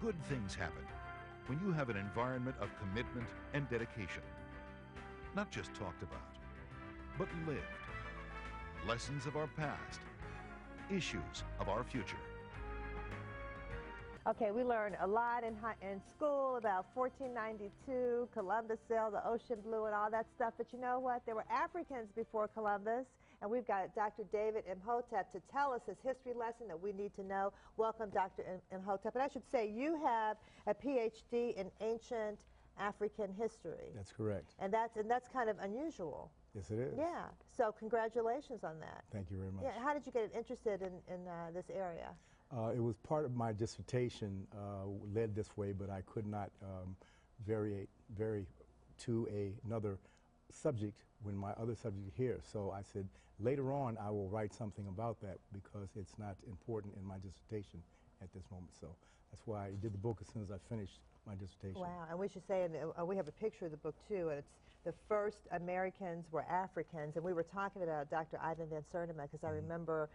Good things happen when you have an environment of commitment and dedication. Not just talked about, but lived. Lessons of our past, issues of our future. Okay, we learned a lot in school about 1492, Columbus sailed the ocean blue and all that stuff, but you know what? There were Africans before Columbus, and we've got Dr. David Imhotep to tell us his history lesson that we need to know. Welcome, Dr. Imhotep. And I should say, you have a Ph.D. in ancient African history. That's correct. And that's kind of unusual. Yes, it is. Yeah, so congratulations on that. Thank you very much. Yeah, how did you get interested in this area? It was part of my dissertation led this way, but I could not vary to another subject when my other subject is here. So I said, later on I will write something about that because it's not important in my dissertation at this moment. So that's why I did the book as soon as I finished my dissertation. Wow, and we should say, and we have a picture of the book too, and it's the first Americans were Africans, and we were talking about Dr. Ivan Van Sertima because I remember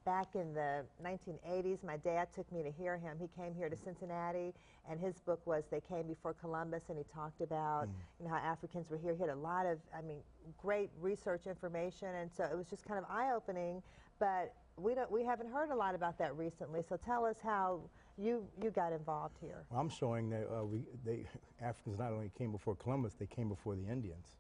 back in the 1980s, my dad took me to hear him. He came here to Cincinnati, and his book was They Came Before Columbus, and he talked about you know, how Africans were here. He had a lot of, I mean, great research information, and so it was just kind of eye-opening, but we haven't heard a lot about that recently, so tell us how you got involved here. Well, I'm showing that Africans not only came before Columbus, they came before the Indians.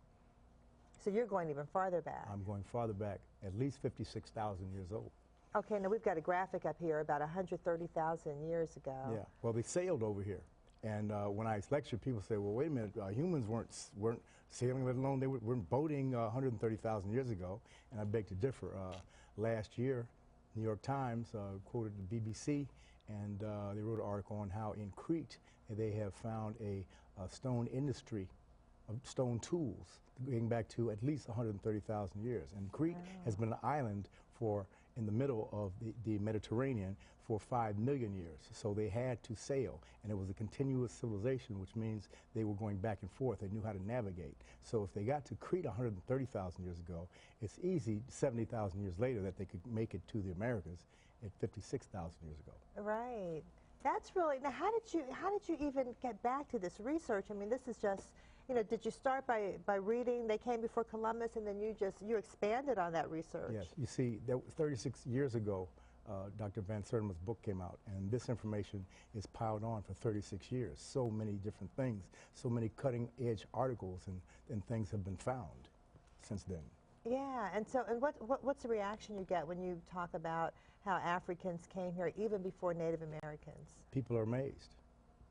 So you're going even farther back. I'm going farther back, at least 56,000 years old. Okay, now we've got a graphic up here about 130,000 years ago. Yeah, well, they sailed over here. And when I lecture, people say, well, wait a minute, humans weren't sailing, let alone they weren't boating 130,000 years ago. And I beg to differ. Last year, New York Times quoted the BBC, and they wrote an article on how in Crete they have found a stone industry of stone tools going back to at least 130,000 years. And Crete has been an island in the middle of the Mediterranean for 5 million years. So they had to sail, and it was a continuous civilization, which means they were going back and forth. They knew how to navigate. So if they got to Crete 130,000 years ago, it's easy 70,000 years later that they could make it to the Americas at 56,000 years ago. Right. That's really, now how did you even get back to this research? I mean, this is just, you know, did you start by reading They Came Before Columbus, and then you expanded on that research? Yes. You see, that was 36 years ago, Dr. Van Sertima's book came out, and this information is piled on for 36 years. So many different things, so many cutting-edge articles and things have been found since then. Yeah, and so, and what's the reaction you get when you talk about how Africans came here even before Native Americans? People are amazed.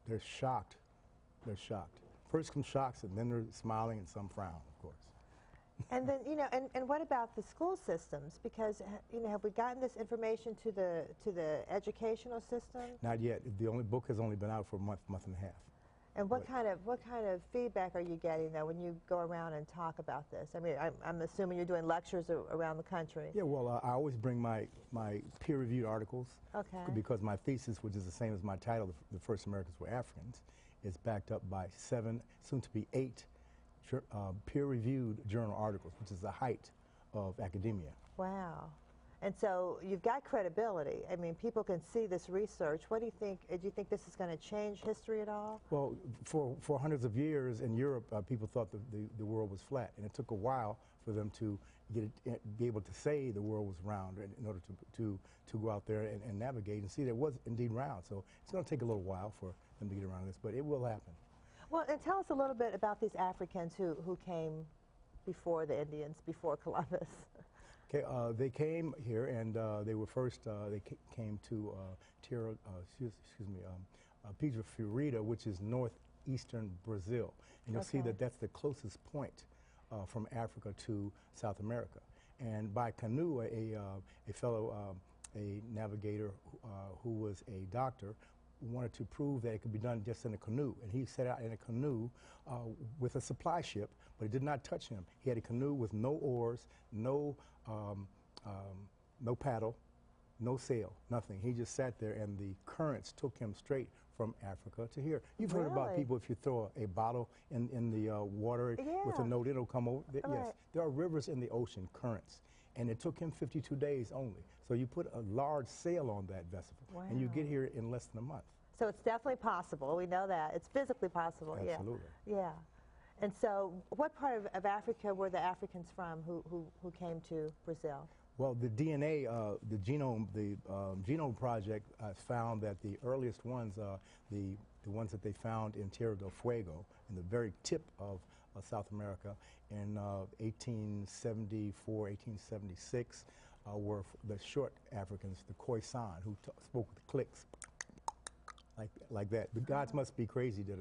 They're shocked. They're shocked. First come shocks, and then they're smiling, and some frown, of course. And then, you know, and what about the school systems? Because, you know, have we gotten this information to the educational system? Not yet. The book has only been out for a month and a half. And what kind of feedback are you getting, though, when you go around and talk about this? I mean, I'm assuming you're doing lectures around the country. Yeah, well, I always bring my peer-reviewed articers. Okay. Because my thesis, which is the same as my title, The First Americans Were Africans, is backed up by 7, soon to be 8, peer-reviewed journal articles, which is the height of academia. Wow. And so you've got credibility. I mean, people can see this research. What do you think? Do you think this is going to change history at all? Well, for hundreds of years in Europe, people thought the world was flat, and it took a while for them to be able to say the world was round in order to go out there and navigate and see that it was indeed round. So it's going to take a little while for them to get around this, but it will happen. Well, and tell us a little bit about these Africans who came before the Indians, before Columbus. Okay, they came here, and they were first. They came to Pedra Fiorida, which is northeastern Brazil, and you'll see that that's the closest point from Africa to South America. And by canoe, a fellow, a navigator who was a doctor, wanted to prove that it could be done just in a canoe, and he set out in a canoe with a supply ship, but it did not touch him. He had a canoe with no oars, no paddle, no sail, nothing. He just sat there, and the currents took him straight from Africa to here. You've heard about people, if you throw a bottle in the water with a note, it'll come over. Yes, there are rivers in the ocean, currents, and it took him 52 days only. So you put a large sail on that vessel, and you get here in less than a month. So it's definitely possible. We know that. It's physically possible. Absolutely. Yeah. And so what part of Africa were the Africans from who came to Brazil? Well, the DNA, the Genome Project found that the earliest ones, the ones that they found in Tierra del Fuego, in the very tip of South America, in 1874, 1876, were the short Africans, the Khoisan, who spoke with clicks, like that. The Gods Must Be Crazy did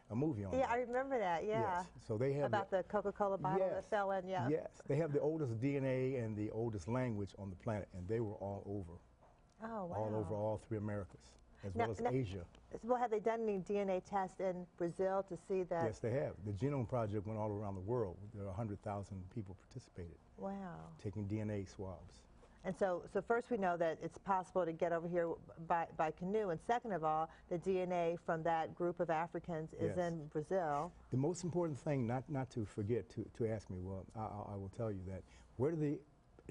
a movie on that. Yeah, I remember that, yeah. Yes. So they have about the Coca-Cola bottle that fell in, yeah. Yes, they have the oldest DNA and the oldest language on the planet, and they were all over. Oh, wow. All over all three Americas, as well as Asia. Well, have they done any DNA tests in Brazil to see that? Yes, they have. The Genome Project went all around the world. There are 100,000 people participated. Wow. Taking DNA swabs. And so first we know that it's possible to get over here by canoe, and second of all, the DNA from that group of Africans is in Brazil. The most important thing, not to forget, to ask me, well, I will tell you that, where do the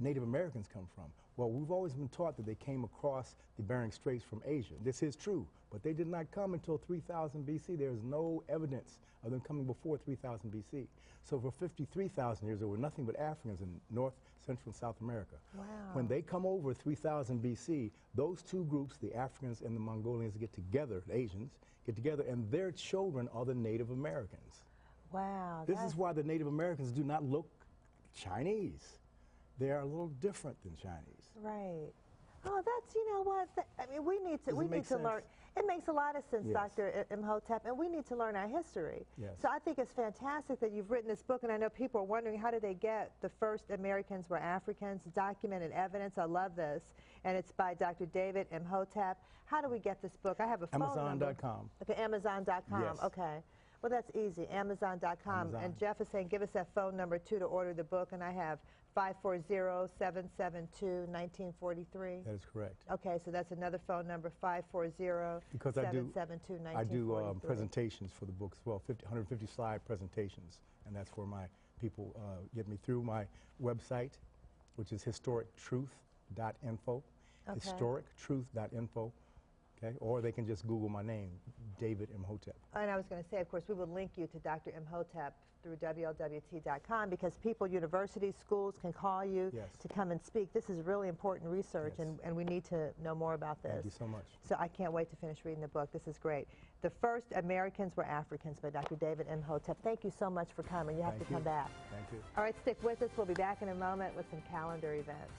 Native Americans come from? Well, we've always been taught that they came across the Bering Straits from Asia. This is true, but they did not come until 3000 BC. There is no evidence of them coming before 3000 BC. So for 53,000 years, there were nothing but Africans in North, Central, and South America. Wow. When they come over 3000 BC, those two groups, the Africans and the Mongolians, get together, the Asians, get together, and their children are the Native Americans. Wow. This is why the Native Americans do not look Chinese. They are a little different than Chinese. Right. Oh, that's, you know what, I mean, we need to learn. It makes a lot of sense, Yes. Dr. Imhotep, and we need to learn our history. Yes. So I think it's fantastic that you've written this book, and I know people are wondering, how did they get the first Americans were Africans, documented evidence. I love this. And it's by Dr. David Imhotep. How do we get this book? I have a phone number. Amazon.com. Okay, Amazon.com. Yes. Okay. Well, that's easy, Amazon.com. Amazon. And Jeff is saying, give us that phone number, too, to order the book, and I have 540-772-1943. That is correct. Okay, so that's another phone number, 540-772-1943. Because I do presentations for the book as well, 150 slide presentations, and that's where my people get me through my website, which is historictruth.info, historictruth.info. Okay, or they can just Google my name, David Imhotep. And I was going to say, of course, we will link you to Dr. Imhotep through WLWT.com, because people, universities, schools can call you to come and speak. This is really important research, and we need to know more about this. Thank you so much. So I can't wait to finish reading the book. This is great. The First Americans Were Africans by Dr. David Imhotep. Thank you so much for coming. You have to come back. Thank you. All right, stick with us. We'll be back in a moment with some calendar events.